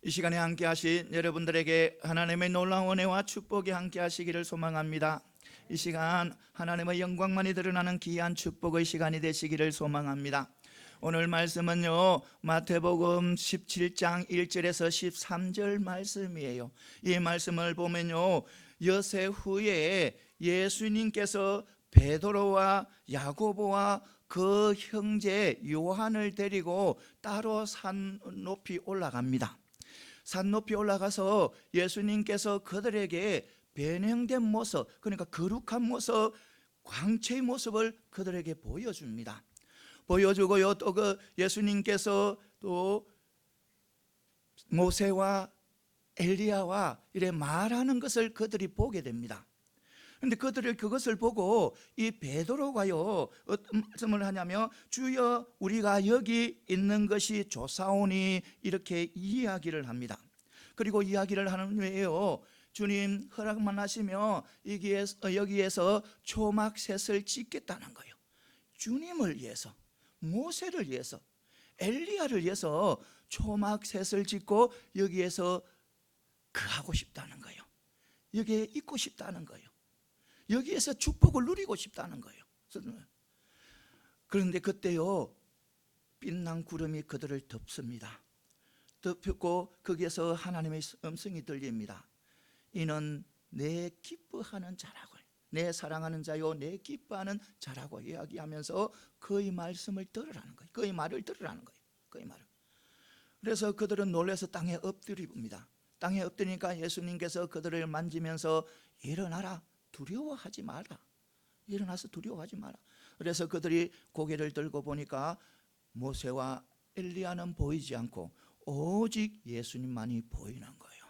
이 시간에 함께 하신 여러분들에게 하나님의 놀라운 은혜와 축복이 함께 하시기를 소망합니다. 이 시간 하나님의 영광만이 드러나는 귀한 축복의 시간이 되시기를 소망합니다. 오늘 말씀은요, 마태복음 17장 1절에서 13절 말씀이에요. 이 말씀을 보면요, 여세 후에 예수님께서 베드로와 야고보와 그 형제 요한을 데리고 따로 산 높이 올라갑니다. 산 높이 올라가서 예수님께서 그들에게 변형된 모습, 그러니까 거룩한 모습, 광채의 모습을 그들에게 보여줍니다. 보여주고요, 또 그 예수님께서 또 모세와 엘리야와 이래 말하는 것을 그들이 보게 됩니다. 그런데 그들을 그것을 보고 이 베드로가요 어떤 말씀을 하냐면, 주여 우리가 여기 있는 것이 좋사오니 이렇게 이야기를 합니다. 그리고 이야기를 하는 후에요, 주님 허락만 하시면 여기에서 초막셋을 짓겠다는 거예요. 주님을 위해서, 모세를 위해서, 엘리야를 위해서 초막셋을 짓고 여기에서 거하고 싶다는 거예요. 여기에 있고 싶다는 거예요. 여기에서 축복을 누리고 싶다는 거예요. 그런데 그때요, 빛난 구름이 그들을 덮습니다. 덮고 거기에서 하나님의 음성이 들립니다. 이는 내 기뻐하는 자라고, 내 사랑하는 자요 내 기뻐하는 자라고 이야기하면서 그의 말씀을 들으라는 거예요. 그의 말을 들으라는 거예요. 그의 말을. 그래서 그들은 놀라서 땅에 엎드립니다. 땅에 엎드리니까 예수님께서 그들을 만지면서 일어나라, 두려워하지 마라. 일어나서 두려워하지 마라. 그래서 그들이 고개를 들고 보니까 모세와 엘리야는 보이지 않고 오직 예수님만이 보이는 거예요.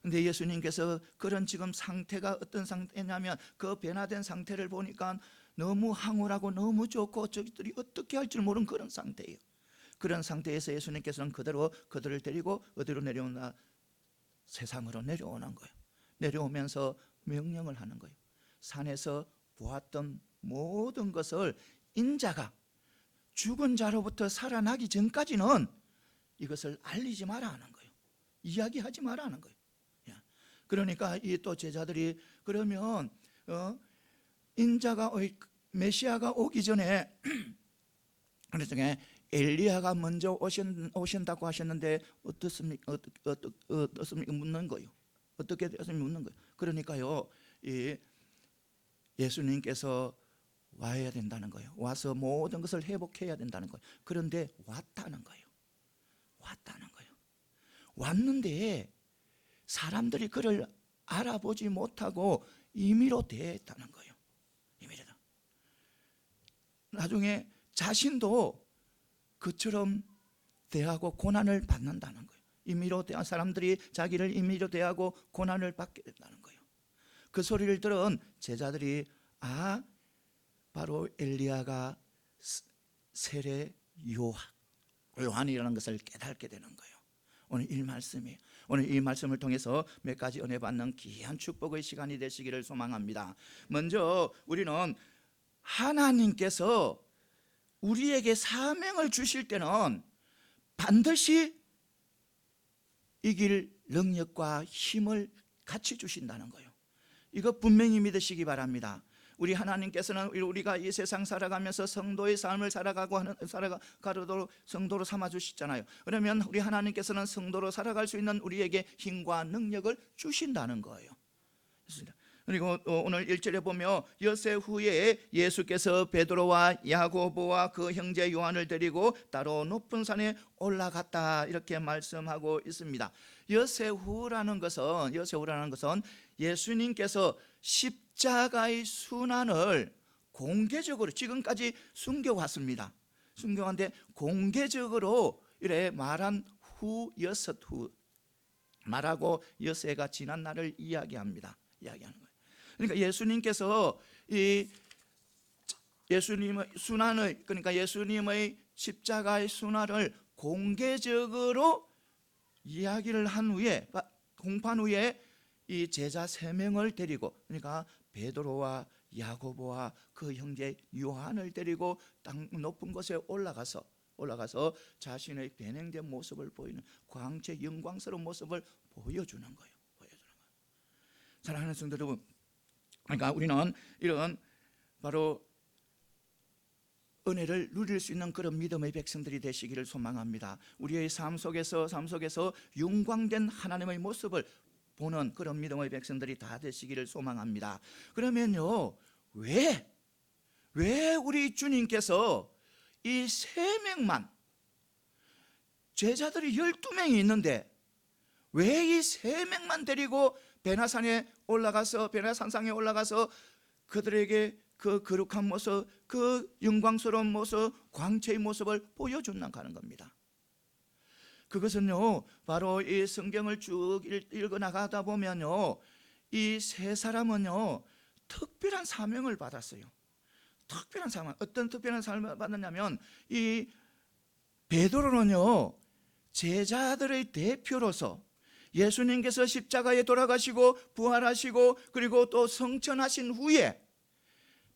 근데 예수님께서 그런 지금 상태가 어떤 상태냐면, 그 변화된 상태를 보니까 너무 황홀하고 너무 좋고 저기들이 어떻게 할 줄 모르는 그런 상태예요. 그런 상태에서 예수님께서는 그대로 그들을 데리고 어디로 내려오나? 세상으로 내려오는 거예요. 내려오면서 명령을 하는 거예요. 산에서 보았던 모든 것을 인자가 죽은 자로부터 살아나기 전까지는 이것을 알리지 마라 하는 거예요. 이야기하지 마라 하는 거예요. 그러니까 이 또 제자들이 그러면 인자가 메시아가 오기 전에 그래서 엘리야가 먼저 오신다고 하셨는데 어떻습니까? 어떻습니까? 묻는 거예요. 어떻게 되었습니까? 묻는 거예요. 그러니까요, 예수님께서 와야 된다는 거예요. 와서 모든 것을 회복해야 된다는 거예요. 그런데 왔다는 거예요. 왔다는 거예요. 왔는데 사람들이 그를 알아보지 못하고 임의로 대했다는 거예요. 임의로. 나중에 자신도 그처럼 대하고 고난을 받는다는 거예요. 임의로 대한 사람들이 자기를 임의로 대하고 고난을 받게 된다는 거예요. 그 소리를 들은 제자들이 바로 엘리야가 세례 요한이라는 것을 깨닫게 되는 거예요. 오늘 이 말씀이에요. 오늘 이 말씀을 통해서 몇 가지 은혜 받는 귀한 축복의 시간이 되시기를 소망합니다. 먼저 우리는 하나님께서 우리에게 사명을 주실 때는 반드시 이길 능력과 힘을 같이 주신다는 거예요. 이거 분명히 믿으시기 바랍니다. 우리 하나님께서는 우리가 이 세상 살아가면서 성도의 삶을 살아가도록 성도로 삼아 주시잖아요. 그러면 우리 하나님께서는 성도로 살아갈 수 있는 우리에게 힘과 능력을 주신다는 거예요. 그리고 오늘 1절에 보면 엿새 후에 예수께서 베드로와 야고보와 그 형제 요한을 데리고 따로 높은 산에 올라갔다, 이렇게 말씀하고 있습니다. 엿새 후라는 것은 예수님께서 십자가의 순환을 공개적으로 지금까지 숨겨왔습니다. 숨겨왔는데 공개적으로 이래 말한 후 말하고 엿새가 지난 날을 이야기하는 거예요. 그러니까 예수님께서 예수님의 순환을, 그러니까 예수님의 십자가의 순환을 공개적으로 이야기를 한 후에, 공판 후에 이 제자 3명을 데리고, 그러니까 베드로와 야고보와 그 형제 요한을 데리고 땅 높은 곳에 올라가서 올라가서 자신의 변형된 모습을 보이는 광채 영광스러운 모습을 보여주는 거예요. 사랑하는 성도 여러분, 그러니까 우리는 이런 바로 은혜를 누릴 수 있는 그런 믿음의 백성들이 되시기를 소망합니다. 우리의 삶 속에서 영광된 하나님의 모습을 보는 그런 믿음의 백성들이 다 되시기를 소망합니다. 그러면요, 왜 우리 주님께서 이 3명만, 제자들이 12명이 있는데 왜 이 3명만 데리고 베나산상에 올라가서 그들에게 그 거룩한 모습, 그 영광스러운 모습, 광채의 모습을 보여준다고 하는 겁니다. 그것은요, 바로 이 성경을 쭉 읽어 나가다 보면요, 이 3사람은요 특별한 사명을 받았어요. 특별한 사명. 어떤 특별한 사명을 받았냐면, 이 베드로는요 제자들의 대표로서 예수님께서 십자가에 돌아가시고 부활하시고 그리고 또 성천하신 후에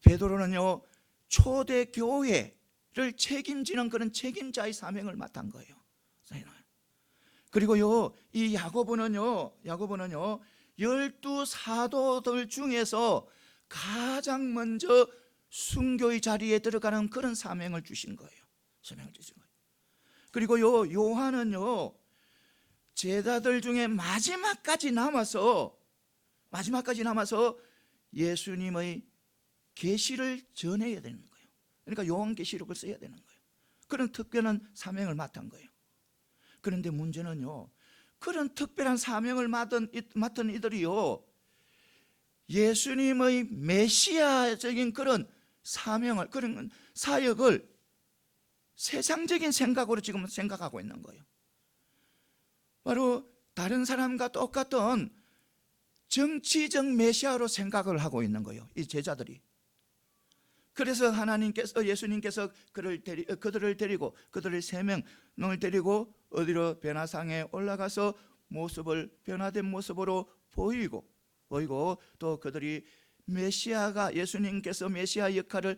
베드로는요 초대 교회를 책임지는 그런 책임자의 사명을 맡은 거예요. 그리고요 이 야고보는요 12 사도들 중에서 가장 먼저 순교의 자리에 들어가는 그런 사명을 주신 거예요. 그리고요 요한은요 제자들 중에 마지막까지 남아서 예수님의 계시를 전해야 되는 거예요. 그러니까 요한계시록을 써야 되는 거예요. 그런 특별한 사명을 맡은 거예요. 그런데 문제는요, 그런 특별한 사명을 맡은 이들이요 예수님의 메시아적인 그런 사명을, 그런 사역을 세상적인 생각으로 지금 생각하고 있는 거예요. 바로 다른 사람과 똑같은 정치적 메시아로 생각을 하고 있는 거예요, 이 제자들이. 그래서 예수님께서 그들을 데리고, 그들의 3명을 데리고 어디로? 베나상에 올라가서 변화된 모습으로 보이고 또 그들이 예수님께서 메시아 역할을,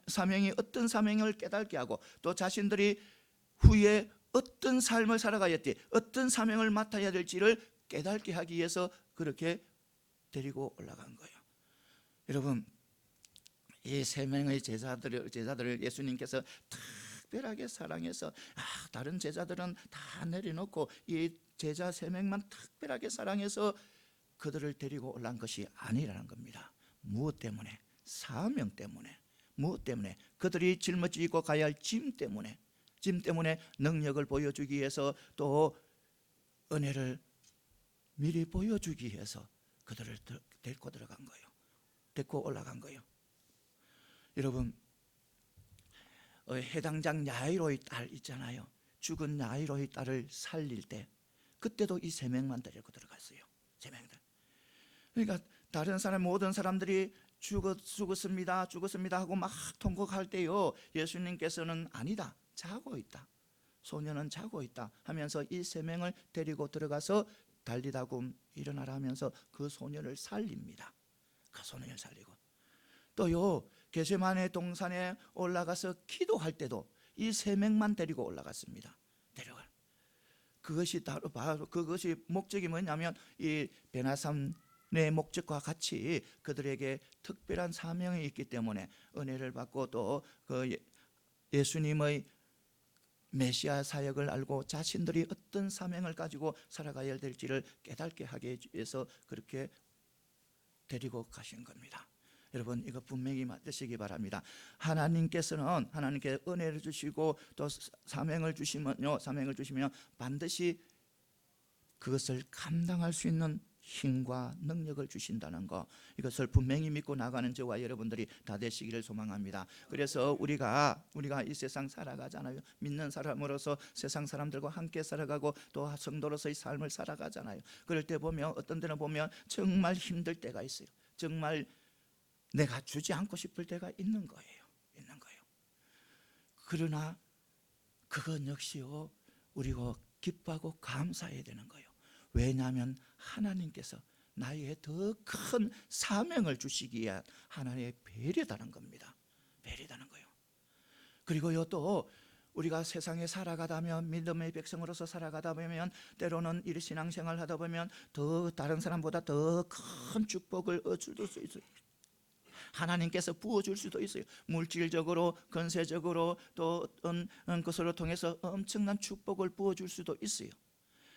사명이 어떤 사명을 깨닫게 하고, 또 자신들이 후에 어떤 삶을 살아가야 돼, 어떤 사명을 맡아야 될지를 깨닫게 하기 위해서 그렇게 데리고 올라간 거예요. 여러분, 이 3명의 제자들을 예수님께서 특별하게 사랑해서 다른 제자들은 다 내려놓고 이 제자 3명만 특별하게 사랑해서 그들을 데리고 올라간 것이 아니라는 겁니다. 무엇 때문에? 사명 때문에. 무엇 때문에? 그들이 짊어지고 가야 할 짐 때문에 능력을 보여주기 위해서, 또 은혜를 미리 보여주기 위해서 그들을 데리고 들어간 거예요. 데리고 올라간 거예요. 여러분, 해당장 야이로의 딸 있잖아요. 죽은 야이로의 딸을 살릴 때 그때도 이 3명만 데리고 들어갔어요. 3명들. 그러니까 다른 모든 사람들이 죽었습니다 하고 막 통곡할 때요, 예수님께서는 아니다, 자고 있다, 소녀는 자고 있다 하면서 이 3명을 데리고 들어가서 달리다고 일어나라 하면서 그 소녀를 살립니다. 그 소녀를 살리고, 또요 겟세마네 동산에 올라가서 기도할 때도 이 3명만 데리고 올라갔습니다. 그것이 목적이 뭐냐면, 이 베나산의 목적과 같이 그들에게 특별한 사명이 있기 때문에 은혜를 받고, 또 그 예수님의 메시아 사역을 알고 자신들이 어떤 사명을 가지고 살아가야 될지를 깨닫게 하기 위해서 그렇게 데리고 가신 겁니다. 여러분, 이거 분명히 맞으시기 바랍니다. 하나님께 은혜를 주시고 또 사명을 주시면 반드시 그것을 감당할 수 있는 힘과 능력을 주신다는 거, 이것을 분명히 믿고 나가는 저와 여러분들이 다 되시기를 소망합니다. 그래서 우리가 이 세상 살아가잖아요. 믿는 사람으로서 세상 사람들과 함께 살아가고 또 성도로서의 삶을 살아가잖아요. 그럴 때 보면, 어떤 데는 보면 정말 힘들 때가 있어요. 정말 내가 주지 않고 싶을 때가 있는 거예요. 그러나 그건 역시요 우리가 기뻐하고 감사해야 되는 거예요. 왜냐하면 하나님께서 나에게 더 큰 사명을 주시기 위한 하나님의 배려다는 겁니다. 배려다는 거예요. 그리고요 또 우리가 세상에 살아가다면, 믿음의 백성으로서 살아가다 보면 때로는 이 신앙생활 하다 보면 더 다른 사람보다 더 큰 축복을 얻을 수 있어요. 하나님께서 부어줄 수도 있어요. 물질적으로, 건세적으로, 또 어떤 것으로 통해서 엄청난 축복을 부어줄 수도 있어요.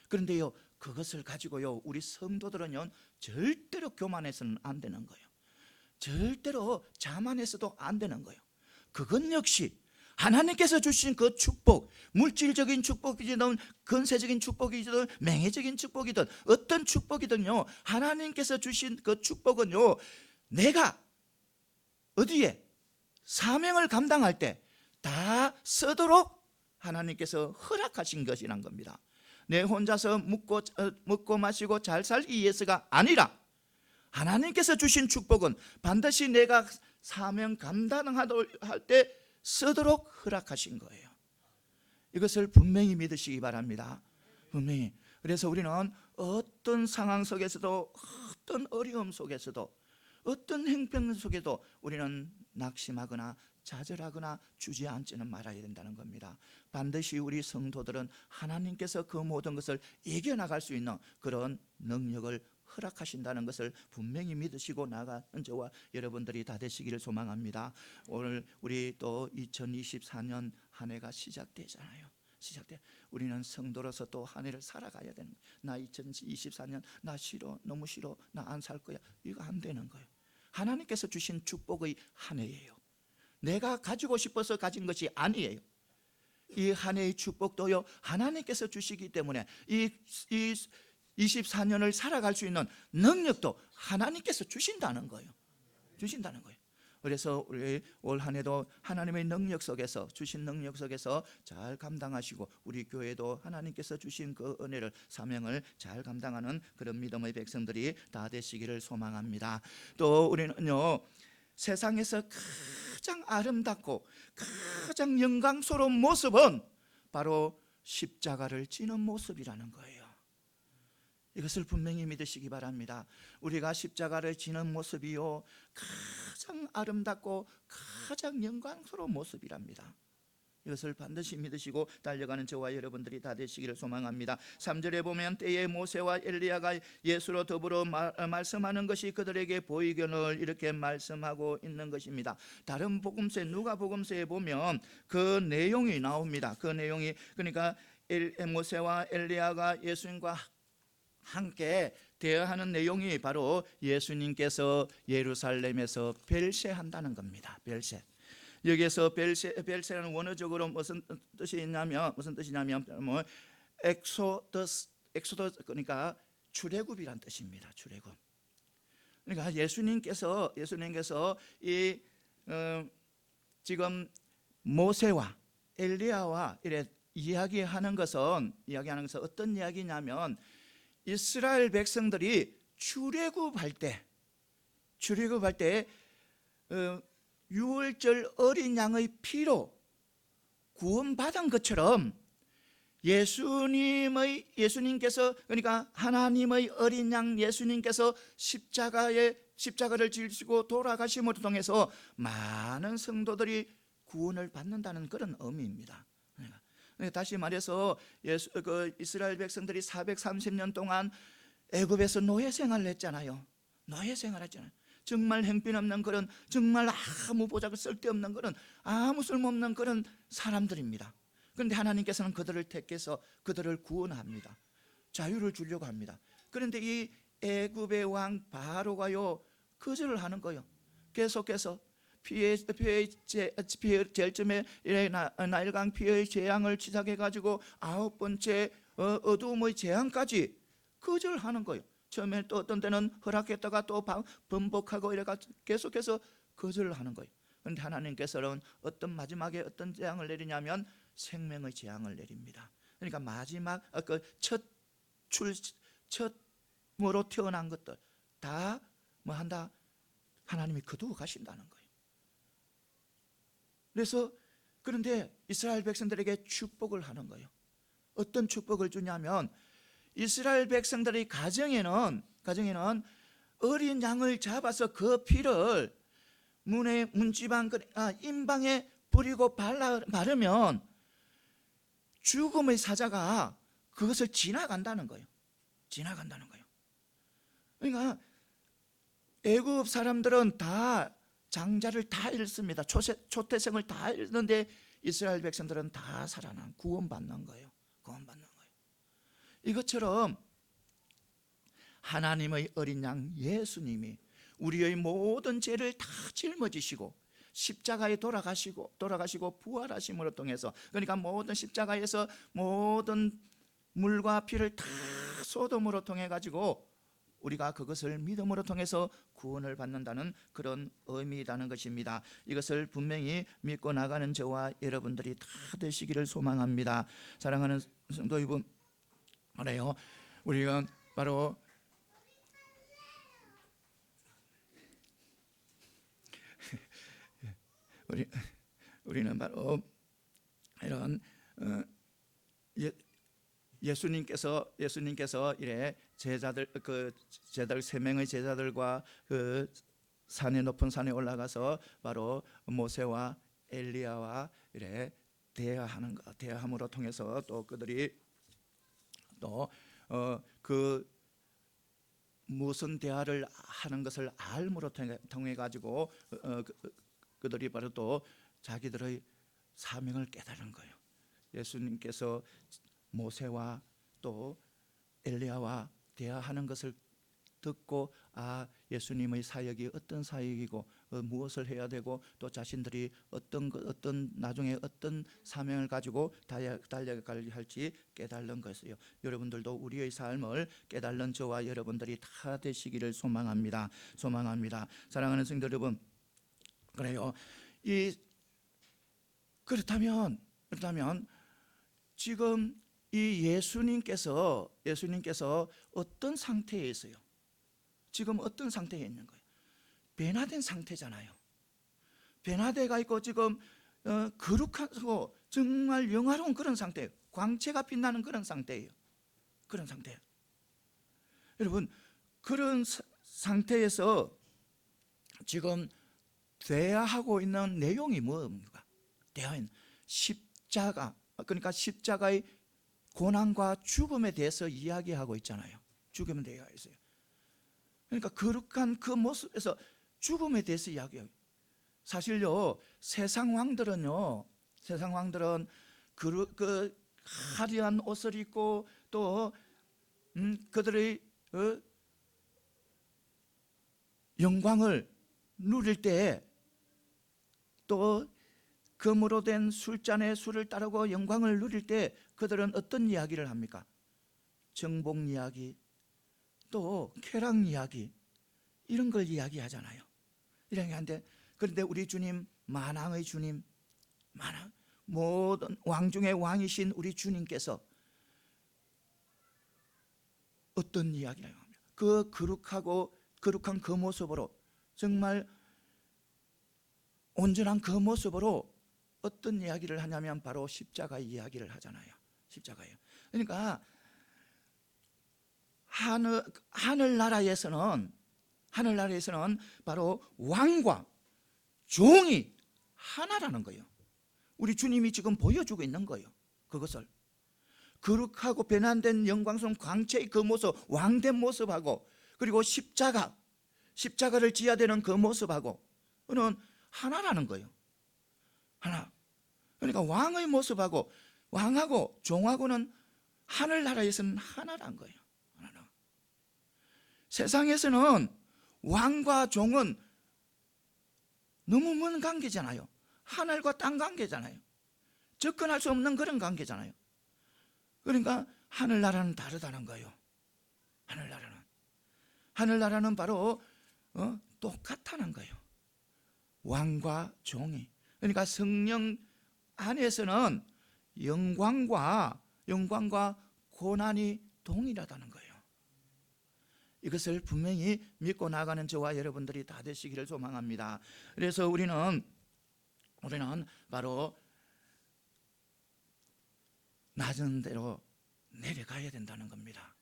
그런데요, 그것을 가지고요, 우리 성도들은요, 절대로 교만해서는 안 되는 거예요. 절대로 자만해서도 안 되는 거예요. 그건 역시 하나님께서 주신 그 축복, 물질적인 축복이든 건세적인 축복이든 명예적인 축복이든 어떤 축복이든요, 하나님께서 주신 그 축복은요, 내가 어디에 사명을 감당할 때 다 쓰도록 하나님께서 허락하신 것이란 겁니다. 내 혼자서 먹고 마시고 잘 살기 위해서가 아니라 하나님께서 주신 축복은 반드시 내가 사명 감당할 때 쓰도록 허락하신 거예요. 이것을 분명히 믿으시기 바랍니다. 분명히. 그래서 우리는 어떤 상황 속에서도, 어떤 어려움 속에서도, 어떤 행편 속에도 우리는 낙심하거나 좌절하거나 주저앉지는 말아야 된다는 겁니다. 반드시 우리 성도들은 하나님께서 그 모든 것을 이겨나갈 수 있는 그런 능력을 허락하신다는 것을 분명히 믿으시고 나가는 저와 여러분들이 다 되시기를 소망합니다. 오늘 우리 또 2024년 한 해가 시작되잖아요. 우리는 성도로서 또 한 해를 살아가야 되는 거예요. 나 2024년 나 싫어, 너무 싫어, 나 안 살 거야, 이거 안 되는 거예요. 하나님께서 주신 축복의 한 해예요. 내가 가지고 싶어서 가진 것이 아니에요. 이 한 해의 축복도요, 하나님께서 주시기 때문에 이 24년을 살아갈 수 있는 능력도 하나님께서 주신다는 거예요. 그래서 우리 올 한 해도 하나님의 능력 속에서, 주신 능력 속에서 잘 감당하시고, 우리 교회도 하나님께서 주신 그 은혜를, 사명을 잘 감당하는 그런 믿음의 백성들이 다 되시기를 소망합니다. 또 우리는요, 세상에서 가장 아름답고 가장 영광스러운 모습은 바로 십자가를 지는 모습이라는 거예요. 이것을 분명히 믿으시기 바랍니다. 우리가 십자가를 지는 모습이요, 가장 아름답고 가장 영광스러운 모습이랍니다. 이것을 반드시 믿으시고 달려가는 저와 여러분들이 다 되시기를 소망합니다. 3절에 보면 때에 모세와 엘리야가 예수로 더불어 말씀하는 것이 그들에게 보이거늘 이렇게 말씀하고 있는 것입니다. 다른 복음서, 누가복음서에 보면 그 내용이 나옵니다. 그 내용이, 그러니까 모세와 엘리야가 예수님과 함께 대화하는 내용이 바로 예수님께서 예루살렘에서 벨세한다는 겁니다. 벨세. 여기에서 벨세라는 원어적으로 무슨 뜻이냐면 뭐 엑소더스, 그러니까 출애굽이란 뜻입니다. 출애굽. 그러니까 예수님께서 이 지금 모세와 엘리야와 이래 이야기하는 것은 어떤 이야기냐면, 이스라엘 백성들이 출애굽할 때 유월절 어린 양의 피로 구원받은 것처럼 예수님께서, 그러니까 하나님의 어린 양 예수님께서 십자가를 지시고 돌아가심으로 통해서 많은 성도들이 구원을 받는다는 그런 의미입니다. 다시 말해서 이스라엘 백성들이 430년 동안 애굽에서 노예 생활을 했잖아요. 정말 형편없는 그런, 정말 아무 보자고 쓸데없는 그런, 아무 쓸모없는 그런 사람들입니다. 그런데 하나님께서는 그들을 택해서 그들을 구원합니다. 자유를 주려고 합니다. 그런데 이 애굽의 왕 바로가요, 거절을 하는 거예요. 계속해서 피해 제일 처음에 나일강 피해의 재앙을 시작해가지고 9번째 어두움의 재앙까지 거절하는 거예요. 처음에 또 어떤 때는 허락했다가 또 번복하고 이래가 계속해서 거절을 하는 거예요. 그런데 하나님께서는 마지막에 어떤 재앙을 내리냐면 생명의 재앙을 내립니다. 그러니까 마지막 첫으로 태어난 것들 다 뭐 한다, 하나님이 거두어 가신다는 거예요. 그런데 이스라엘 백성들에게 축복을 하는 거예요. 어떤 축복을 주냐면, 이스라엘 백성들의 가정에는 어린 양을 잡아서 그 피를 문지방 인방에 뿌리고 바르면 죽음의 사자가 그것을 지나간다는 거예요. 지나간다는 거예요. 그러니까 애굽 사람들은 다 장자를 다 잃습니다. 초태생을 다 잃는데 이스라엘 백성들은 다 살아난, 구원받는 거예요. 구원받는 거예요. 이것처럼 하나님의 어린 양 예수님이 우리의 모든 죄를 다 짊어지시고 십자가에 돌아가시고 부활하심으로 통해서, 그러니까 모든 십자가에서 모든 물과 피를 다 쏟음으로 통해 가지고 우리가 그것을 믿음으로 통해서 구원을 받는다는 그런 의미라는 것입니다. 이것을 분명히 믿고 나가는 저와 여러분들이 다 되시기를 소망합니다. 사랑하는 성도 여러분, 그래요. 우리가 바로 우리는 바로 이런 예수님께서 이래 제자들 세 명의 제자들과 그 높은 산에 올라가서 바로 모세와 엘리야와 이래 대화함으로 통해서 또 그들이 또 그 무슨 대화를 하는 것을 알므로 통해 가지고 그들이 바로 또 자기들의 사명을 깨달은 거예요. 예수님께서 모세와 또 엘리야와 대화하는 것을 듣고 예수님의 사역이 어떤 사역이고 무엇을 해야 되고 또 자신들이 어떤 나중에 어떤 사명을 가지고 달려가야 할지 깨달은 것이에요. 여러분들도 우리의 삶을 깨달은 저와 여러분들이 다 되시기를 소망합니다. 사랑하는 성도 여러분, 그래요. 그렇다면 지금 이 예수님께서 어떤 상태에 있어요? 지금 어떤 상태에 있는 거예요? 변화된 상태잖아요. 변화되가 있고 지금 거룩하고 정말 영화로운 그런 상태예요. 광채가 빛나는 그런 상태예요. 그런 상태예요. 여러분, 그런 상태에서 지금 대화하고 있는 내용이 뭡니까? 대화는 십자가, 그러니까 십자가의 고난과 죽음에 대해서 이야기하고 있잖아요. 죽음에 대해서 있어요. 그러니까 거룩한 그 모습에서 죽음에 대해서 이야기해요. 사실요, 세상 왕들은 그 화려한 옷을 입고 또 그들의 영광을 누릴 때 또 금으로 된 술잔에 술을 따르고 영광을 누릴 때 그들은 어떤 이야기를 합니까? 정복 이야기, 또 쾌락 이야기, 이런 걸 이야기하잖아요. 이런 게 한데, 그런데 우리 주님, 만왕의 주님, 모든 왕 중의 왕이신 우리 주님께서 어떤 이야기를 합니까? 그 거룩한 그 모습으로, 정말 온전한 그 모습으로 어떤 이야기를 하냐면 바로 십자가 이야기를 하잖아요. 십자가예요. 그러니까 하늘나라에서는 바로 왕과 종이 하나라는 거예요. 우리 주님이 지금 보여주고 있는 거예요. 그것을 거룩하고 변환된 영광스러운 광채의 그 모습, 왕된 모습하고, 그리고 십자가를 지어야 되는 그 모습하고는 하나라는 거예요. 하나. 그러니까 왕의 모습하고 왕하고 종하고는 하늘나라에서는 하나란 거예요. 하나. 세상에서는 왕과 종은 너무 먼 관계잖아요. 하늘과 땅 관계잖아요. 접근할 수 없는 그런 관계잖아요. 그러니까 하늘나라는 다르다는 거예요. 하늘나라는 바로 똑같다는 거예요. 왕과 종이. 그러니까 성령 안에서는 영광과 고난이 동일하다는 거예요. 이것을 분명히 믿고 나가는 저와 여러분들이 다 되시기를 소망합니다. 그래서 우리는 바로 낮은 데로 내려가야 된다는 겁니다.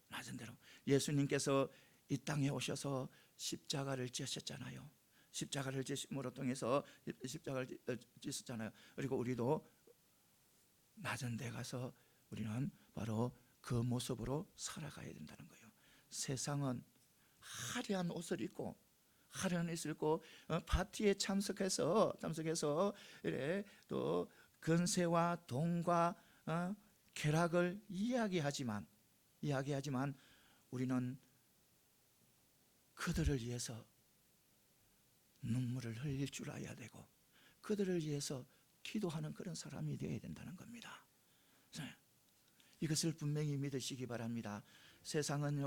낮은 데로. 예수님께서 이 땅에 오셔서 십자가를 지셨잖아요. 십자가를 지심으로 통해서 십자가를 지셨잖아요. 그리고 우리도 낮은 데 가서 우리는 바로 그 모습으로 살아가야 된다는 거예요. 세상은 화려한 옷을 입고 파티에 참석해서 이래 또 건세와 돈과 쾌락을 이야기하지만 우리는 그들을 위해서 눈물을 흘릴 줄 알아야 되고 그들을 위해서 기도하는 그런 사람이 되어야 된다는 겁니다. 이것을 분명히 믿으시기 바랍니다. 세상은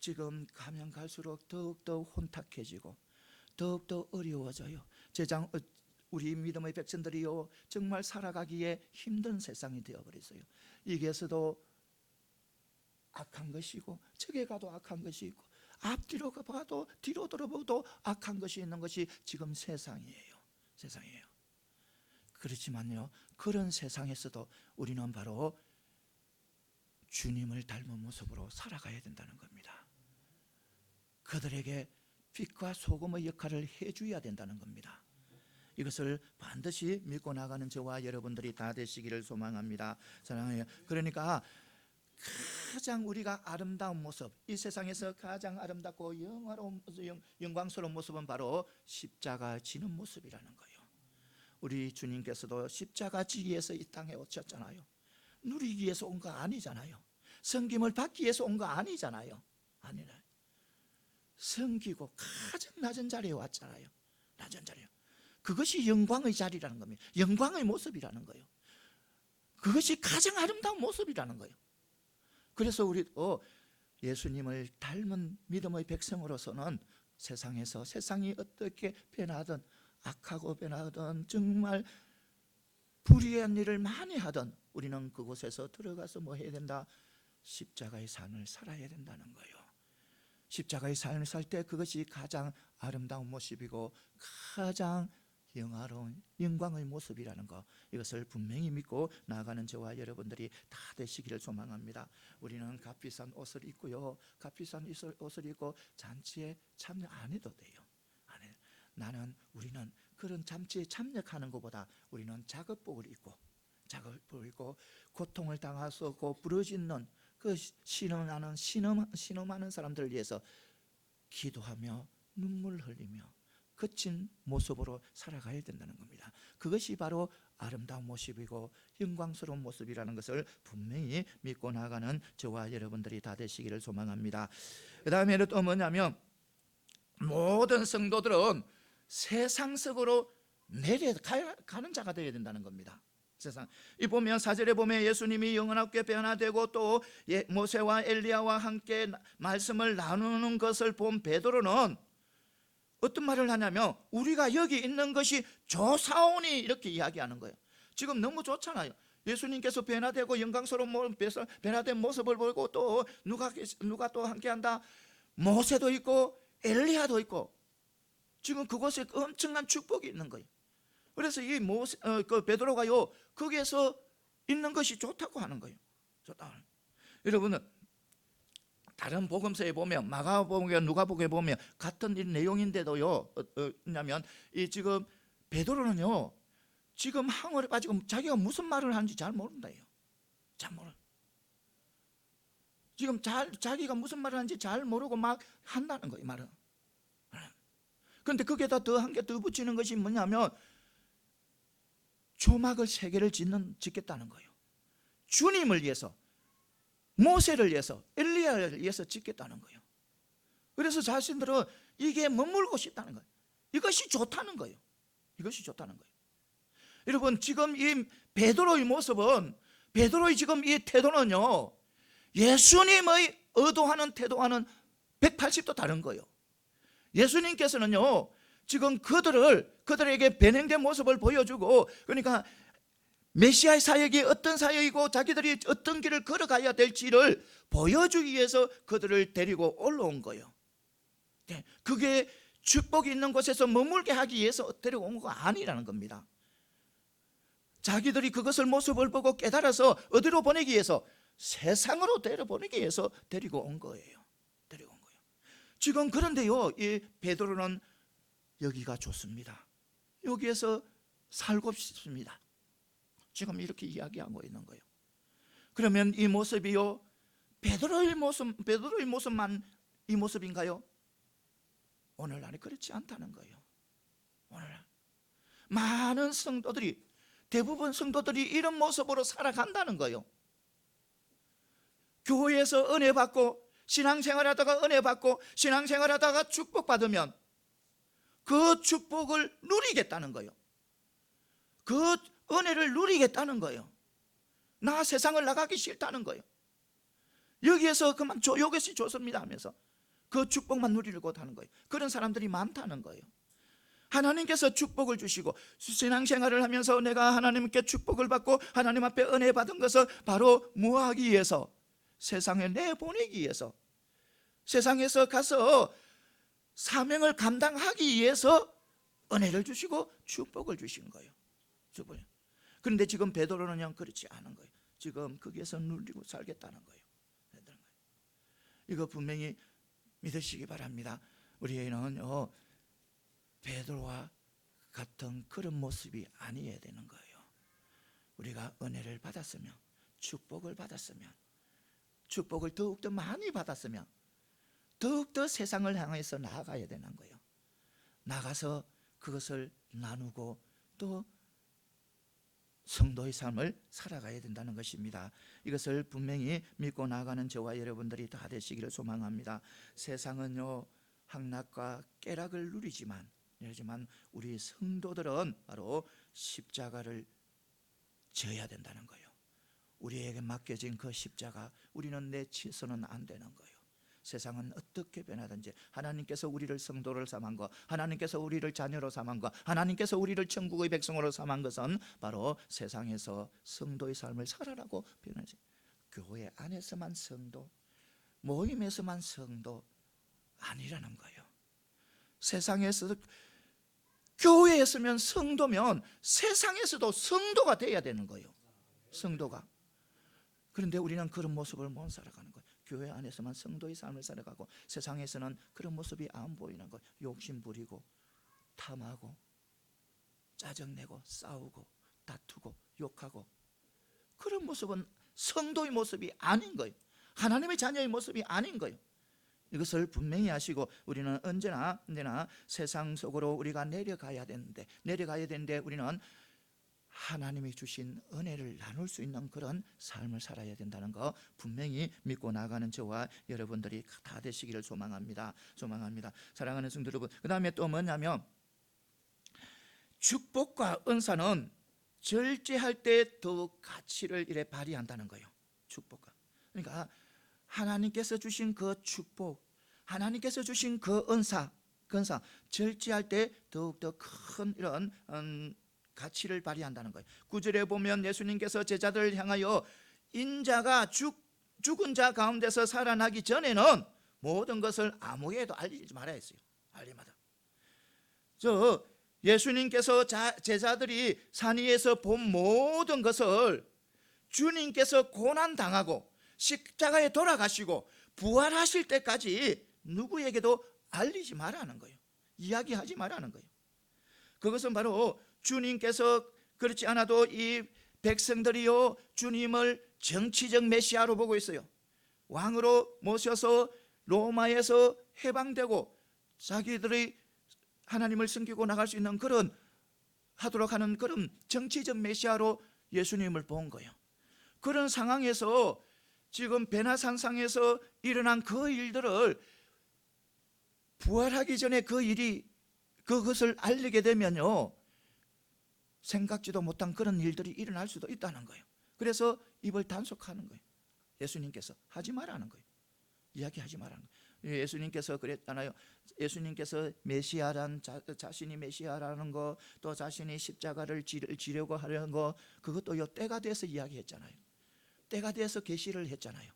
지금 가면 갈수록 더욱더 혼탁해지고 더욱더 어려워져요. 우리 믿음의 백성들이요 정말 살아가기에 힘든 세상이 되어버렸어요. 이게서도 악한 것이고 저게 가도 악한 것이 있고 앞뒤로 가도 뒤로 돌아보도 악한 것이 있는 것이 지금 세상이에요. 그렇지만요 그런 세상에서도 우리는 바로 주님을 닮은 모습으로 살아가야 된다는 겁니다. 그들에게 빛과 소금의 역할을 해줘야 된다는 겁니다. 이것을 반드시 믿고 나가는 저와 여러분들이 다 되시기를 소망합니다. 사랑해요. 그러니까 가장 우리가 아름다운 모습, 이 세상에서 가장 아름답고 영광스러운 모습은 바로 십자가 지는 모습이라는 거예요. 우리 주님께서도 십자가 지기 위해서 이 땅에 오셨잖아요. 누리기 위해서 온 거 아니잖아요. 섬김을 받기 위해서 온 거 아니잖아요. 섬기고 가장 낮은 자리에 왔잖아요. 낮은 자리에. 그것이 영광의 자리라는 겁니다. 영광의 모습이라는 거예요. 그것이 가장 아름다운 모습이라는 거예요. 그래서 우리도 예수님을 닮은 믿음의 백성으로서는 세상에서 세상이 어떻게 변하든 악하고 변하든 정말 불의한 일을 많이 하든 우리는 그곳에서 들어가서 뭐 해야 된다? 십자가의 삶을 살아야 된다는 거예요. 십자가의 삶을 살 때 그것이 가장 아름다운 모습이고 가장 영화로운 영광의 모습이라는 것, 이것을 분명히 믿고 나아가는 저와 여러분들이 다 되시기를 소망합니다. 우리는 값비싼 옷을 입고요, 값비싼 옷을 입고 잔치에 참여 안 해도 돼요. 우리는 그런 잔치에 참여하는 것보다 우리는 작업복을 입고 고통을 당하고 부러지는 그 신음하는 사람들을 위해서 기도하며 눈물 흘리며 거친 모습으로 살아가야 된다는 겁니다. 그것이 바로 아름다운 모습이고 영광스러운 모습이라는 것을 분명히 믿고 나가는 저와 여러분들이 다 되시기를 소망합니다. 그 다음에는 또 뭐냐면 모든 성도들은 세상속으로 내려가는 자가 되어야 된다는 겁니다. 세상. 이 보면 4절에 보면 예수님이 영원하게 변화되고 또 모세와 엘리야와 함께 말씀을 나누는 것을 본 베드로는 어떤 말을 하냐면 우리가 여기 있는 것이 좋사오니 이렇게 이야기하는 거예요. 지금 너무 좋잖아요. 예수님께서 변화되고 영광스러운 변화된 모습을 보고 또 누가 또 함께한다? 모세도 있고 엘리야도 있고 지금 그곳에 엄청난 축복이 있는 거예요. 그래서 이 베드로가요 거기에서 있는 것이 좋다고 하는 거예요. 좋다. 여러분은 다른 복음서에 보면 마가복음에 누가복음에 보면 같은 내용인데도요 뭐냐면 이 지금 베드로는요 지금 항어에 빠지고 자기가 무슨 말을 하는지 잘 모른다요. 잘 모르. 지금 자기가 무슨 말을 하는지 잘 모르고 막 한다는 거예요 말은. 그런데 거기에다 더 한 개 더 붙이는 것이 뭐냐면 조막을 3개를 짓겠다는 거예요. 주님을 위해서, 모세를 위해서, 엘리야를 위해서 짓겠다는 거예요. 그래서 자신들은 이게 머물고 싶다는 거예요. 이것이 좋다는 거예요. 이것이 좋다는 거예요. 여러분 지금 이 베드로의 모습은, 베드로의 지금 이 태도는요 예수님의 의도하는 태도와는 180도 다른 거예요. 예수님께서는요 지금 그들에게 변형된 모습을 보여주고, 그러니까 메시아의 사역이 어떤 사역이고 자기들이 어떤 길을 걸어가야 될지를 보여주기 위해서 그들을 데리고 올라온 거예요. 그게 축복이 있는 곳에서 머물게 하기 위해서 데리고 온 거 아니라는 겁니다. 자기들이 그것을 모습을 보고 깨달아서 어디로 보내기 위해서, 세상으로 데려보내기 위해서 데리고 온 거예요. 지금 그런데요 이 베드로는 여기가 좋습니다. 여기에서 살고 싶습니다. 지금 이렇게 이야기하고 있는 거예요. 그러면 이 모습이요, 베드로의 모습만 이 모습인가요? 오늘날이 그렇지 않다는 거예요. 오늘날 많은 성도들이, 대부분 성도들이 이런 모습으로 살아간다는 거예요. 교회에서 은혜 받고 신앙생활하다가 은혜 받고 신앙생활하다가 축복받으면 그 축복을 누리겠다는 거예요. 그 은혜를 누리겠다는 거예요. 나 세상을 나가기 싫다는 거예요. 여기에서 그만 이것이 좋습니다 하면서 그 축복만 누리려고 하는 거예요. 그런 사람들이 많다는 거예요. 하나님께서 축복을 주시고 신앙생활을 하면서 내가 하나님께 축복을 받고 하나님 앞에 은혜 받은 것을 바로 무하기 위해서, 세상에 내보내기 위해서, 세상에서 가서 사명을 감당하기 위해서 은혜를 주시고 축복을 주신 거예요. 그런데 지금 베드로는 그렇지 않은 거예요. 지금 거기에서 누리고 살겠다는 거예요. 이거 분명히 믿으시기 바랍니다. 우리는 베드로와 같은 그런 모습이 아니어야 되는 거예요. 우리가 은혜를 받았으면, 축복을 받았으면, 축복을 더욱더 많이 받았으면 더욱더 세상을 향해서 나아가야 되는 거예요. 나가서 그것을 나누고 또 성도의 삶을 살아가야 된다는 것입니다. 이것을 분명히 믿고 나아가는 저와 여러분들이 다 되시기를 소망합니다. 세상은요, 향락과 깨락을 누리지만 우리 성도들은 바로 십자가를 져야 된다는 거예요. 우리에게 맡겨진 그 십자가, 우리는 내치서는 안 되는 거예요. 세상은 어떻게 변하든지 하나님께서 우리를 성도를 삼은 것, 하나님께서 우리를 자녀로 삼은 것, 하나님께서 우리를 천국의 백성으로 삼은 것은 바로 세상에서 성도의 삶을 살아라고 변하지, 교회 안에서만 성도, 모임에서만 성도 아니라는 거예요. 세상에서 교회에 있으면 성도면 세상에서도 성도가 돼야 되는 거예요. 성도가. 그런데 우리는 그런 모습을 못 살아가는 거예요. 교회 안에서만 성도의 삶을 살아가고 세상에서는 그런 모습이 안 보이는 거예요. 욕심 부리고 탐하고 짜증내고 싸우고 다투고 욕하고, 그런 모습은 성도의 모습이 아닌 거예요. 하나님의 자녀의 모습이 아닌 거예요. 이것을 분명히 하시고 우리는 언제나 세상 속으로 우리가 내려가야 되는데 우리는 하나님이 주신 은혜를 나눌 수 있는 그런 삶을 살아야 된다는 거 분명히 믿고 나가는 저와 여러분들이 다 되시기를 소망합니다. 사랑하는 성도 여러분, 그 다음에 또 뭐냐면 축복과 은사는 절제할 때 더욱 가치를 이래 발휘한다는 거예요. 축복과, 그러니까 하나님께서 주신 그 축복, 하나님께서 주신 그 은사 절제할 때 더욱더 큰 이런 가치를 발휘한다는 거예요. 9절에 보면 예수님께서 제자들을 향하여 인자가 죽은 자 가운데서 살아나기 전에는 모든 것을 아무에도 알리지 말아야 했어요. 알리마다. 예수님께서 제자들이 산 위에서 본 모든 것을 주님께서 고난당하고 십자가에 돌아가시고 부활하실 때까지 누구에게도 알리지 말라는 거예요. 이야기하지 말라는 거예요. 그것은 바로 주님께서 그렇지 않아도 이 백성들이요, 주님을 정치적 메시아로 보고 있어요. 왕으로 모셔서 로마에서 해방되고 자기들이 하나님을 섬기고 나갈 수 있는 그런 하도록 하는 그런 정치적 메시아로 예수님을 본 거예요. 그런 상황에서 지금 베나산상에서 일어난 그 일들을 부활하기 전에 그것을 알리게 되면요, 생각지도 못한 그런 일들이 일어날 수도 있다는 거예요. 그래서 입을 단속하는 거예요. 예수님께서 하지 말라는 거예요. 이야기하지 말라는 거예요. 예수님께서 그랬잖아요. 예수님께서 메시아란 자신이 메시아라는 거, 또 자신이 십자가를 지려고 하려는 거, 그것도 때가 돼서 이야기했잖아요. 때가 돼서 계시를 했잖아요.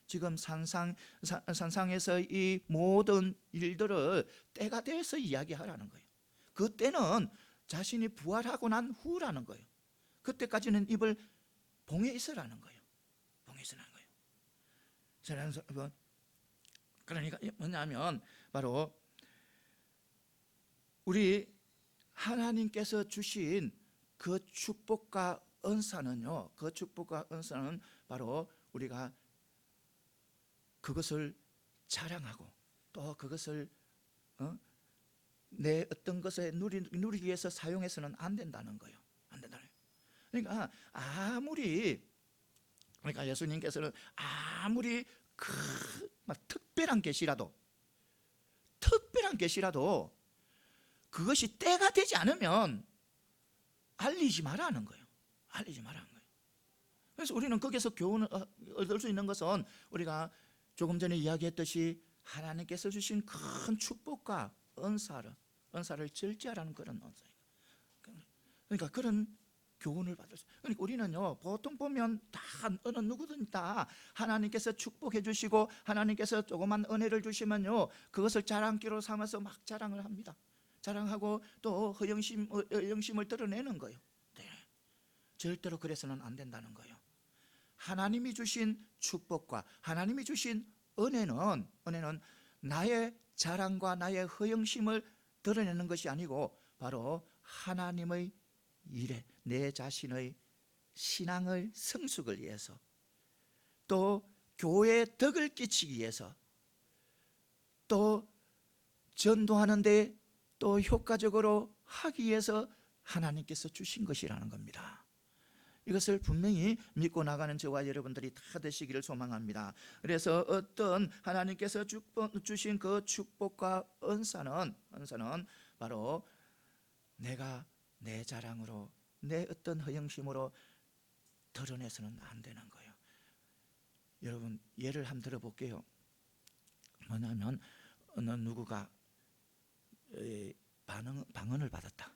지금 산상에서 이 모든 일들을 때가 돼서 이야기하라는 거예요. 그 때는 자신이 부활하고 난 후라는 거예요. 그때까지는 입을 봉해 있으라는 거예요. 봉해 있으라는 거예요. 그러니까 뭐냐면 바로 우리 하나님께서 주신 그 축복과 은사는요, 그 축복과 은사는 바로 우리가 그것을 자랑하고 또 그것을 내 어떤 것에 누리기 위해서 사용해서는 안 된다는 거예요. 안 된다는 거예요. 그러니까 예수님께서는 아무리 막 특별한 계시라도 그것이 때가 되지 않으면 알리지 말라는 거예요. 알리지 말라는 거예요. 그래서 우리는 거기서 교훈을 얻을 수 있는 것은 우리가 조금 전에 이야기했듯이 하나님께서 주신 큰 축복과 은사를 절제하라는 그런 은사예요. 그러니까 그런 교훈을 받을 수. 그러니까 우리는요, 보통 보면 다 어느 누구든 다 하나님께서 축복해 주시고 하나님께서 조그만 은혜를 주시면요, 그것을 자랑기로 삼아서 막 자랑을 합니다. 자랑하고 또 허영심을 드러내는 거예요. 네. 절대로 그래서는 안 된다는 거예요. 하나님이 주신 축복과 하나님이 주신 은혜는 나의 자랑과 나의 허영심을 드러내는 것이 아니고 바로 하나님의 일에 내 자신의 신앙을 성숙을 위해서 또 교회에 덕을 끼치기 위해서 또 전도하는 데 또 효과적으로 하기 위해서 하나님께서 주신 것이라는 겁니다. 이것을 분명히 믿고 나가는 저와 여러분들이 다 되시기를 소망합니다. 그래서 어떤 하나님께서 주신 그 축복과 은사는 바로 내가 내 자랑으로 내 어떤 허영심으로 드러내서는 안 되는 거예요. 여러분 예를 한번 들어볼게요. 뭐냐면 어느 누구가 방언을 받았다.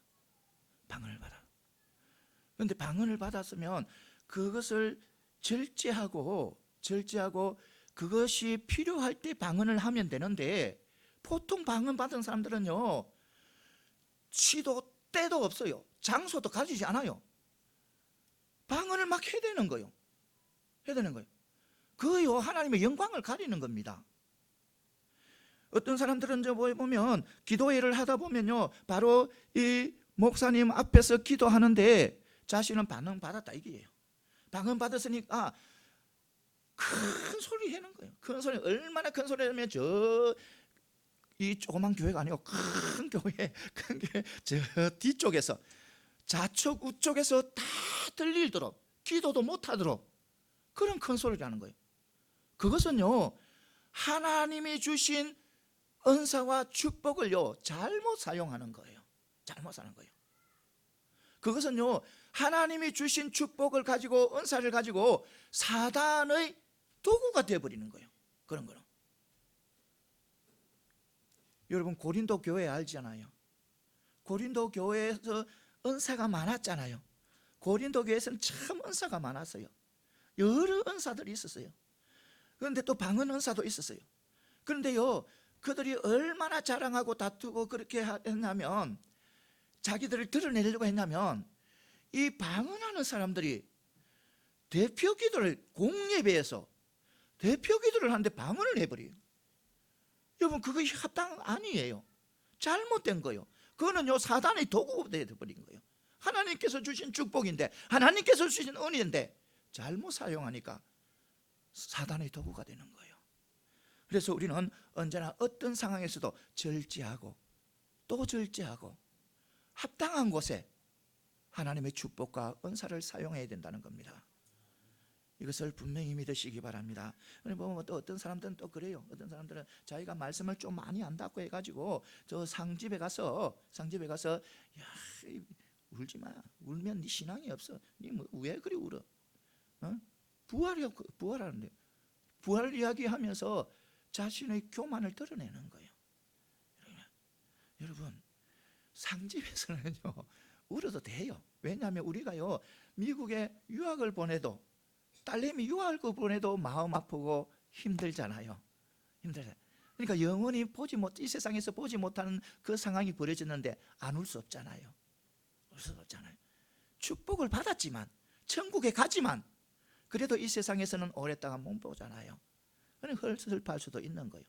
그런데 방언을 받았으면 그것을 절제하고 그것이 필요할 때 방언을 하면 되는데 보통 방언 받은 사람들은요, 시도 때도 없어요. 장소도 가지지 않아요. 방언을 막 해야 되는 거예요. 그요 하나님의 영광을 가리는 겁니다. 어떤 사람들은 저 보면 기도회를 하다 보면요, 바로 이 목사님 앞에서 기도하는데 자신은 방언 받았다 이게예요. 방언 받았으니까 큰 소리 하는 거예요. 큰 소리, 얼마나 큰 소리냐면 이 조그만 교회가 아니고 큰 교회 저 뒤쪽에서 좌측 우측에서 다 들리도록 기도도 못하도록 그런 큰 소리를 하는 거예요. 그것은요, 하나님이 주신 은사와 축복을요 잘못 사용하는 거예요. 그것은요, 하나님이 주신 축복을 가지고 은사를 가지고 사단의 도구가 되어버리는 거예요. 그런 거는 여러분 고린도 교회 알잖아요. 고린도 교회에서 은사가 많았잖아요. 고린도 교회에서는 참 은사가 많았어요. 여러 은사들이 있었어요. 그런데 또 방언 은사도 있었어요. 그런데요, 그들이 얼마나 자랑하고 다투고 그렇게 했냐면, 자기들을 드러내려고 했냐면, 이 방언하는 사람들이 대표 기도를 공예배에서 대표 기도를 하는데 방언을 해버려요. 여러분 그거 합당 아니에요. 잘못된 거예요. 그거는요 사단의 도구가 되어버린 거예요. 하나님께서 주신 축복인데, 하나님께서 주신 은혜인데 잘못 사용하니까 사단의 도구가 되는 거예요. 그래서 우리는 언제나 어떤 상황에서도 절제하고 또 절제하고 합당한 곳에 하나님의 축복과 은사를 사용해야 된다는 겁니다. 이것을 분명히 믿으시기 바랍니다. 보면 또 어떤 사람들은 또 그래요. 어떤 사람들은 자기가 말씀을 좀 많이 안다고 해가지고 저 상집에 가서 야, 울지 마. 울면 네 신앙이 없어. 네 왜 그리 울어? 부활하는데 부활 이야기하면서 자신의 교만을 드러내는 거예요. 여러분 상집에서는요 울어도 돼요. 왜냐하면 우리가요 미국에 유학을 보내도 딸내미 유학을 보내도 마음 아프고 힘들잖아요. 그러니까 영원히 이 세상에서 보지 못하는 그 상황이 벌어졌는데 안 울 수 없잖아요. 축복을 받았지만 천국에 가지만 그래도 이 세상에서는 오랫동안 못 보잖아요. 그러니까 슬퍼할 수도 있는 거예요.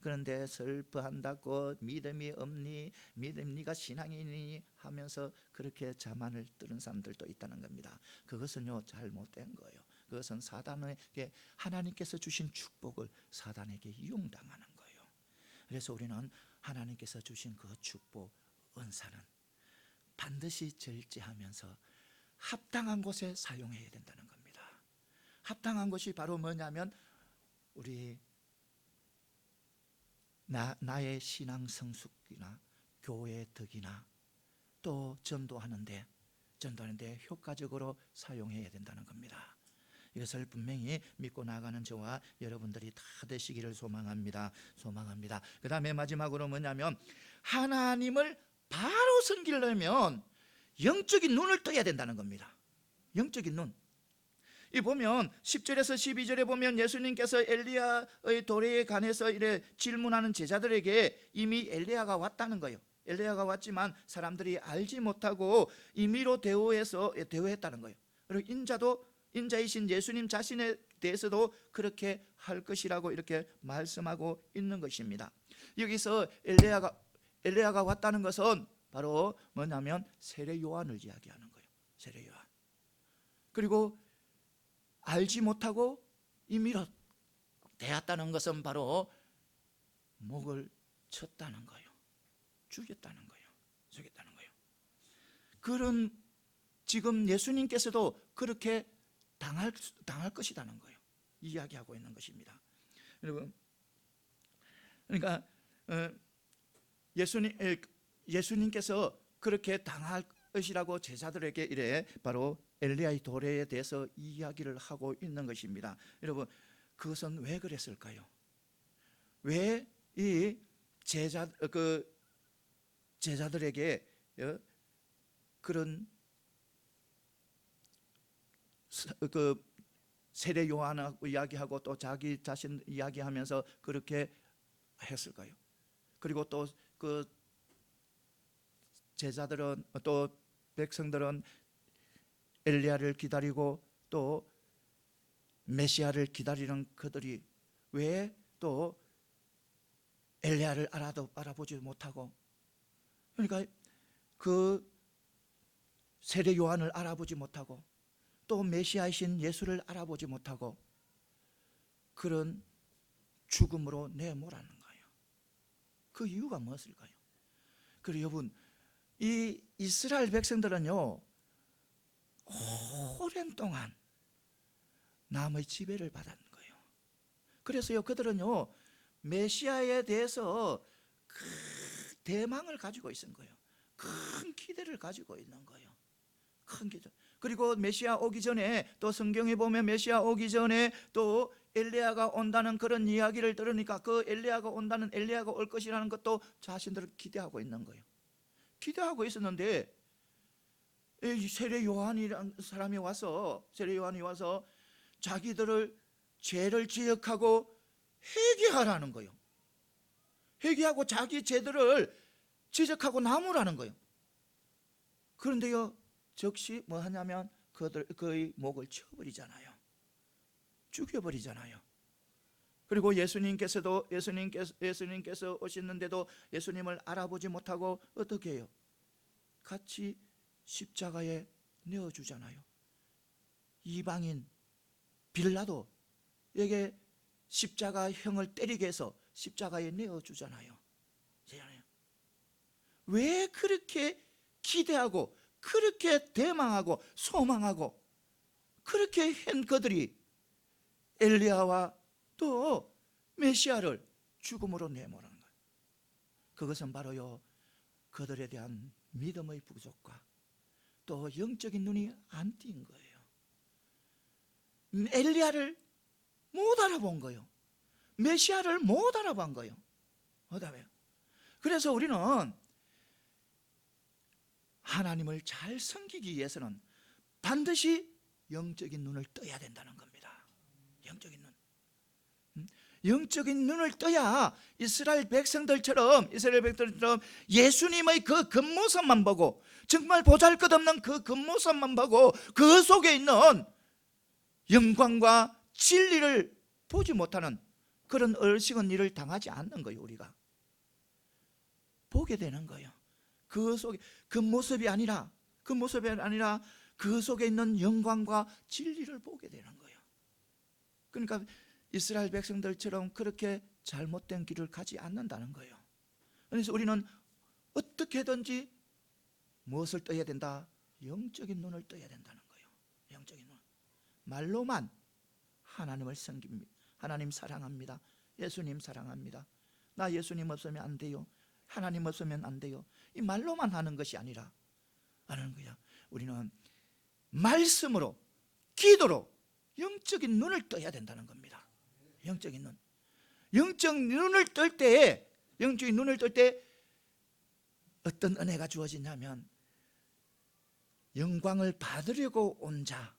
그런데 슬퍼한다고 믿음이 없니? 네가 신앙이니? 하면서 그렇게 자만을 뜨는 사람들도 있다는 겁니다. 그것은요 잘못된 거예요. 그것은 사단에게, 하나님께서 주신 축복을 사단에게 이용당하는 거예요. 그래서 우리는 하나님께서 주신 그 축복, 은사는 반드시 절제하면서 합당한 곳에 사용해야 된다는 겁니다. 합당한 것이 바로 뭐냐면 우리 나의 신앙 성숙이나 교회 덕이나 또 전도하는데 효과적으로 사용해야 된다는 겁니다. 이것을 분명히 믿고 나가는 저와 여러분들이 다 되시기를 소망합니다. 그 다음에 마지막으로 뭐냐면 하나님을 바로 섬기려면 영적인 눈을 떠야 된다는 겁니다. 영적인 눈. 이 보면 10절에서 12절에 보면 예수님께서 엘리야의 도래에 관해서 이래 질문하는 제자들에게 이미 엘리야가 왔다는 거예요. 엘리야가 왔지만 사람들이 알지 못하고 임의로 대우했다는 거예요. 그리고 인자이신 예수님 자신에 대해서도 그렇게 할 것이라고 이렇게 말씀하고 있는 것입니다. 여기서 엘리야가 왔다는 것은 바로 뭐냐면 세례 요한을 이야기하는 거예요. 세례 요한. 그리고 알지 못하고 임의로 대했다는 것은 바로 목을 쳤다는 거예요. 죽였다는 거예요. 그런 지금 예수님께서도 그렇게 당할 것이라는 거예요. 이야기하고 있는 것입니다. 여러분, 그러니까 예수님께서 그렇게 당할 것이라고 제자들에게 이래 바로 엘리야의 도래에 대해서 이야기를 하고 있는 것입니다. 여러분, 그것은 왜 그랬을까요? 왜 이 제자들에게 그런 세례 요한을 이야기하고 또 자기 자신 이야기하면서 그렇게 했을까요? 그리고 또 그 제자들은 또 백성들은 엘리야를 기다리고 또 메시아를 기다리는 그들이 왜 또 엘리야를 알아보지 못하고, 그러니까 그 세례 요한을 알아보지 못하고 또 메시아이신 예수를 알아보지 못하고 그런 죽음으로 내몰아는 거예요. 그 이유가 무엇일까요? 그리고 여러분, 이 이스라엘 백성들은요 오랜 동안 남의 지배를 받은 거예요. 그래서요 그들은요 메시아에 대해서 큰 대망을 가지고 있는 거예요. 큰 기대를 가지고 있는 거예요. 큰 기대. 그리고 메시아 오기 전에 또 성경에 보면 메시아 오기 전에 또 엘리야가 온다는 그런 이야기를 들으니까 그 엘리야가 올 것이라는 것도 자신들은 기대하고 있는 거예요. 기대하고 있었는데 세례 요한이라는 사람이 와서 자기들을 죄를 지적하고 회개하라는 거예요. 회개하고 자기 죄들을 지적하고 나무라는 거예요. 그런데요 즉시 뭐 하냐면 그의 목을 쳐버리잖아요. 죽여버리잖아요. 그리고 예수님께서 오셨는데도 예수님을 알아보지 못하고 어떻게 해요? 같이 십자가에 내어주잖아요. 이방인 빌라도에게 십자가형을 때리게 해서 십자가에 내어주잖아요. 왜 그렇게 기대하고 그렇게 대망하고 소망하고 그렇게 한 그들이 엘리야와 또 메시아를 죽음으로 내모는 거예요. 그것은 바로요 그들에 대한 믿음의 부족과 또 영적인 눈이 안 띈 거예요. 엘리야를 못 알아본 거예요. 메시아를 못 알아본 거예요. 그래서 우리는 하나님을 잘 섬기기 위해서는 반드시 영적인 눈을 떠야 된다는 겁니다. 영적인 눈을 떠야 이스라엘 백성들처럼 예수님의 그 겉모습만 보고, 정말 보잘것없는 그 겉모습만 보고 그 속에 있는 영광과 진리를 보지 못하는 그런 어리석은 일을 당하지 않는 거예요. 우리가 보게 되는 거예요. 그 속에 그 모습이 아니라 그 속에 있는 영광과 진리를 보게 되는 거예요. 그러니까 이스라엘 백성들처럼 그렇게 잘못된 길을 가지 않는다는 거예요. 그래서 우리는 어떻게든지 무엇을 떠야 된다? 영적인 눈을 떠야 된다는 거예요. 영적인 눈. 말로만 하나님을 섬깁니다. 하나님 사랑합니다. 예수님 사랑합니다. 나 예수님 없으면 안 돼요. 하나님 없으면 안 돼요. 이 말로만 하는 것이 아니라 하는 거야. 우리는 말씀으로, 기도로 영적인 눈을 떠야 된다는 겁니다. 영적인 눈. 영적인 눈을 뜰 때, 영적인 눈을 뜰 때 어떤 은혜가 주어지냐면 영광을 받으려고 온 자,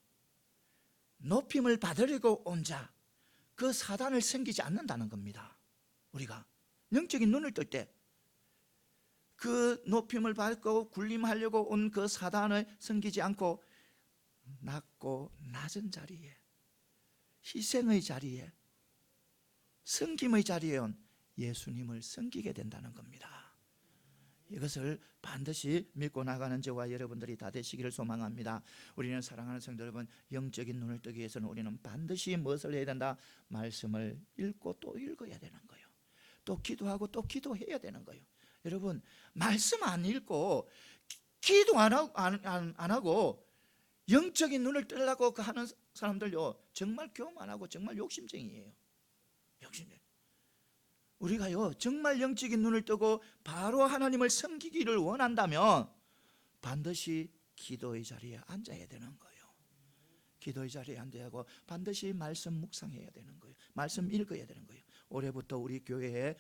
높임을 받으려고 온 자, 그 사단을 섬기지 않는다는 겁니다. 우리가 영적인 눈을 뜰 때 그 높임을 받고 군림하려고 온 그 사단을 섬기지 않고 낮고 낮은 자리에, 희생의 자리에, 섬김의 자리에 온 예수님을 섬기게 된다는 겁니다. 이것을 반드시 믿고 나가는 저와 여러분들이 다 되시기를 소망합니다. 우리는 사랑하는 성도 여러분, 영적인 눈을 뜨기 위해서는 우리는 반드시 무엇을 해야 된다? 말씀을 읽고 또 읽어야 되는 거예요. 또 기도하고 또 기도해야 되는 거예요. 여러분, 말씀 안 읽고 기도 안 하고 영적인 눈을 뜨려고 하는 사람들요, 정말 교만하고 정말 욕심쟁이에요. 욕심쟁이. 우리가요, 정말 영적인 눈을 뜨고 바로 하나님을 섬기기를 원한다면 반드시 기도의 자리에 앉아야 되는 거예요. 기도의 자리에 앉아야 하고 반드시 말씀 묵상해야 되는 거예요. 말씀 읽어야 되는 거예요. 올해부터 우리 교회에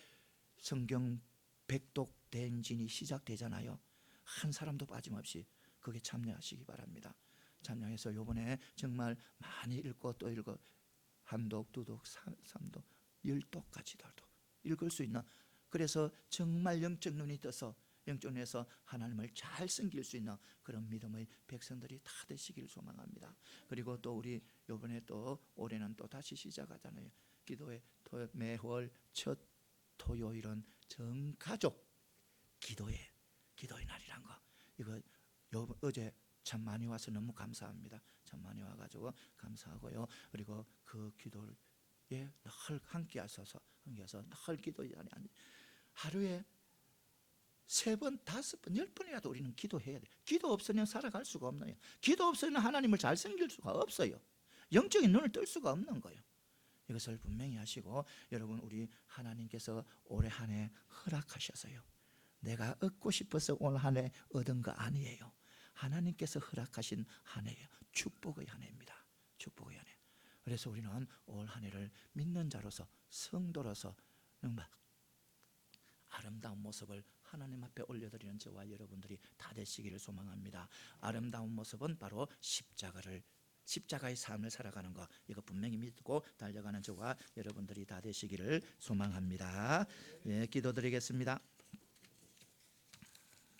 성경 백독 대행진이 시작되잖아요. 한 사람도 빠짐없이 거기에 참여하시기 바랍니다. 참여해서 이번에 정말 많이 읽고 또 읽어 한독, 두독, 삼독, 열독까지도 읽을 수 있는, 그래서 정말 영적 눈이 떠서 영적 눈에서 하나님을 잘 섬길 수 있는 그런 믿음의 백성들이 다 되시기를 소망합니다. 그리고 또 우리 이번에 또 올해는 또 다시 시작하잖아요. 기도회 매월 첫 토요일은 전 가족 기도의 날이란 거. 이거 어제 참 많이 와서 너무 감사합니다. 참 많이 와가지고 감사하고요. 그리고 그 기도에 늘 함께 하셔서 늘 기도 자리에 하루에 3번, 5번, 10번이라도 우리는 기도해야 돼요. 기도 없으면 살아갈 수가 없나요? 기도 없으면 하나님을 잘 섬길 수가 없어요. 영적인 눈을 뜰 수가 없는 거예요. 이것을 분명히 하시고, 여러분, 우리 하나님께서 올해 한 해 허락하셔서요, 내가 얻고 싶어서 올 한 해 얻은 거 아니에요. 하나님께서 허락하신 한 해예요. 축복의 한 해입니다. 축복의 한 해. 그래서 우리는 올 한 해를 믿는 자로서, 성도로서 정말 아름다운 모습을 하나님 앞에 올려드리는 저와 여러분들이 다 되시기를 소망합니다. 아름다운 모습은 바로 십자가의 삶을 살아가는 것, 이거 분명히 믿고 달려가는 저와 여러분들이 다 되시기를 소망합니다. 예, 기도드리겠습니다.